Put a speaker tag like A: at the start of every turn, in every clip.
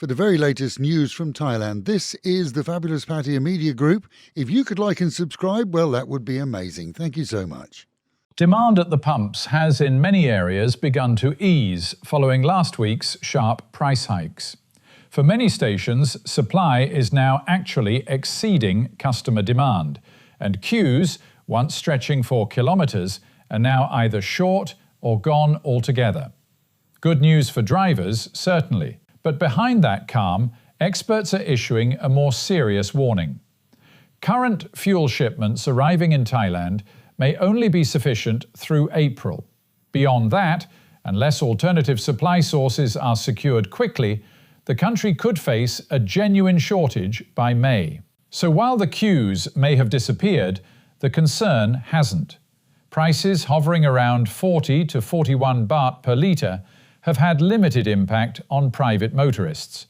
A: for the very latest news from Thailand. This is the fabulous Pattaya Media Group. If you could like and subscribe, well, that would be amazing. Thank you so much.
B: Demand at the pumps has in many areas begun to ease following last week's sharp price hikes. For many stations, supply is now actually exceeding customer demand, and queues, once stretching for kilometres, are now either short or gone altogether. Good news for drivers, certainly, but behind that calm, experts are issuing a more serious warning. Current fuel shipments arriving in Thailand may only be sufficient through April. Beyond that, unless alternative supply sources are secured quickly, the country could face a genuine shortage by May. So while the queues may have disappeared, the concern hasn't. Prices hovering around 40 to 41 baht per litre have had limited impact on private motorists.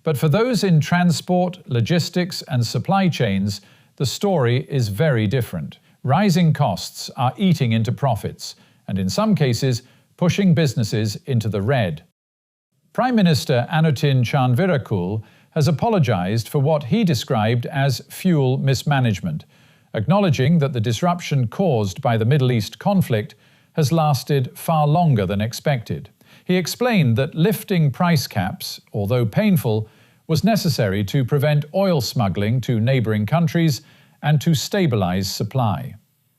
B: But for those in transport, logistics and supply chains, the story is very different. Rising costs are eating into profits and in some cases pushing businesses into the red. Prime Minister Anutin Charnvirakul has apologised for what he described as fuel mismanagement, acknowledging that the disruption caused by the Middle East conflict has lasted far longer than expected. He explained that lifting price caps, although painful, was necessary to prevent oil smuggling to neighbouring countries and to stabilise supply.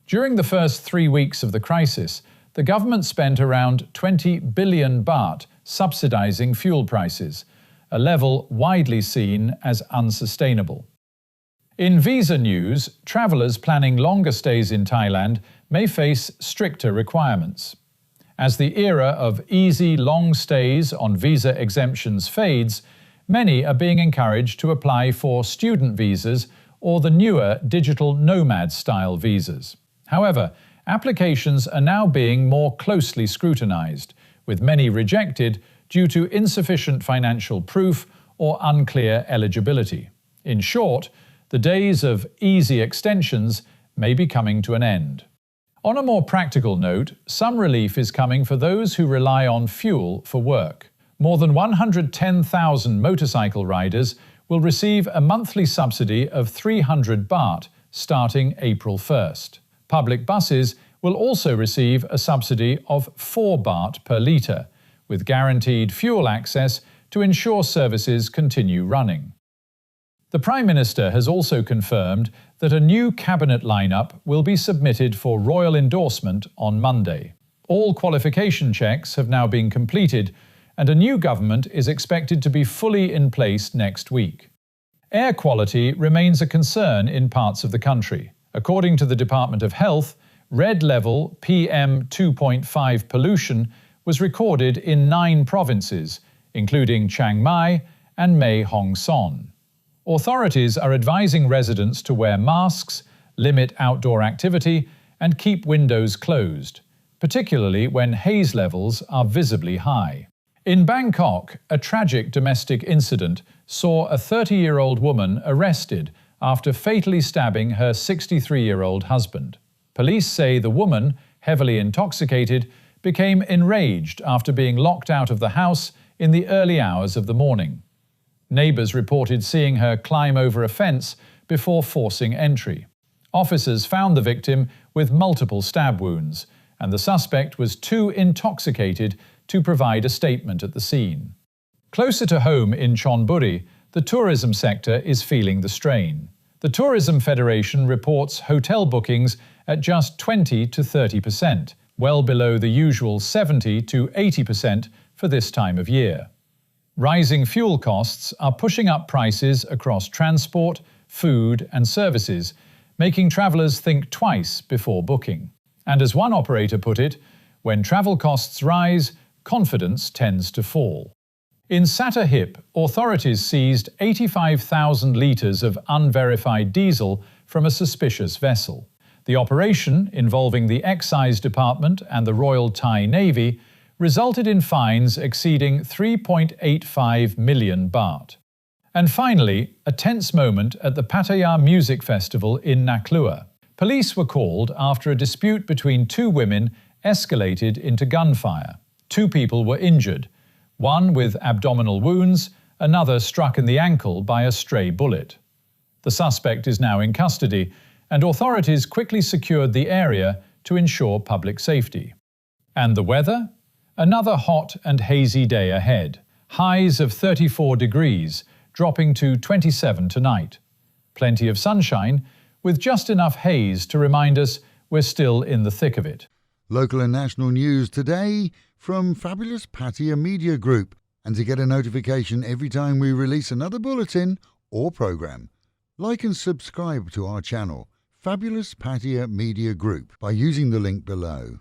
B: During the first 3 weeks of the crisis, the government spent around 20 billion baht subsidising fuel prices, a level widely seen as unsustainable. In visa news, travellers planning longer stays in Thailand may face stricter requirements. As the era of easy long stays on visa exemptions fades, many are being encouraged to apply for student visas or the newer digital nomad-style visas. However, applications are now being more closely scrutinised, with many rejected due to insufficient financial proof or unclear eligibility. In short, the days of easy extensions may be coming to an end. On a more practical note, some relief is coming for those who rely on fuel for work. More than 110,000 motorcycle riders will receive a monthly subsidy of 300 baht starting April 1st. Public buses will also receive a subsidy of 4 baht per litre, with guaranteed fuel access to ensure services continue running. The Prime Minister has also confirmed that a new cabinet lineup will be submitted for royal endorsement on Monday. All qualification checks have now been completed, and a new government is expected to be fully in place next week. Air quality remains a concern in parts of the country. According to the Department of Health, red level PM 2.5 pollution was recorded in 9 provinces, including Chiang Mai and Mae Hong Son. Authorities are advising residents to wear masks, limit outdoor activity, and keep windows closed, particularly when haze levels are visibly high. In Bangkok, a tragic domestic incident saw a 30-year-old woman arrested after fatally stabbing her 63-year-old husband. Police say the woman, heavily intoxicated, became enraged after being locked out of the house in the early hours of the morning. Neighbours reported seeing her climb over a fence before forcing entry. Officers found the victim with multiple stab wounds, and the suspect was too intoxicated to provide a statement at the scene. Closer to home in Chonburi, the tourism sector is feeling the strain. The Tourism Federation reports hotel bookings at just 20 to 30%, well below the usual 70 to 80% for this time of year. Rising fuel costs are pushing up prices across transport, food and services, making travellers think twice before booking. And as one operator put it, when travel costs rise, confidence tends to fall. In Sattahip, authorities seized 85,000 litres of unverified diesel from a suspicious vessel. The operation, involving the Excise Department and the Royal Thai Navy, resulted in fines exceeding 3.85 million baht. And finally, a tense moment at the Pattaya Music Festival in Naklua. Police were called after a dispute between 2 women escalated into gunfire. 2 people were injured, one with abdominal wounds, Another struck in the ankle by a stray bullet. The suspect is now in custody, and authorities quickly secured the area to ensure public safety. And the weather? Another hot and hazy day ahead. Highs of 34 degrees, dropping to 27 tonight. Plenty of sunshine, with just enough haze to remind us we're still in the thick of it.
A: Local and national news today from fabulous Pattaya Media Group. And to get a notification every time we release another bulletin or programme, like and subscribe to our channel, Fabulous Pattaya Media Group, by using the link below.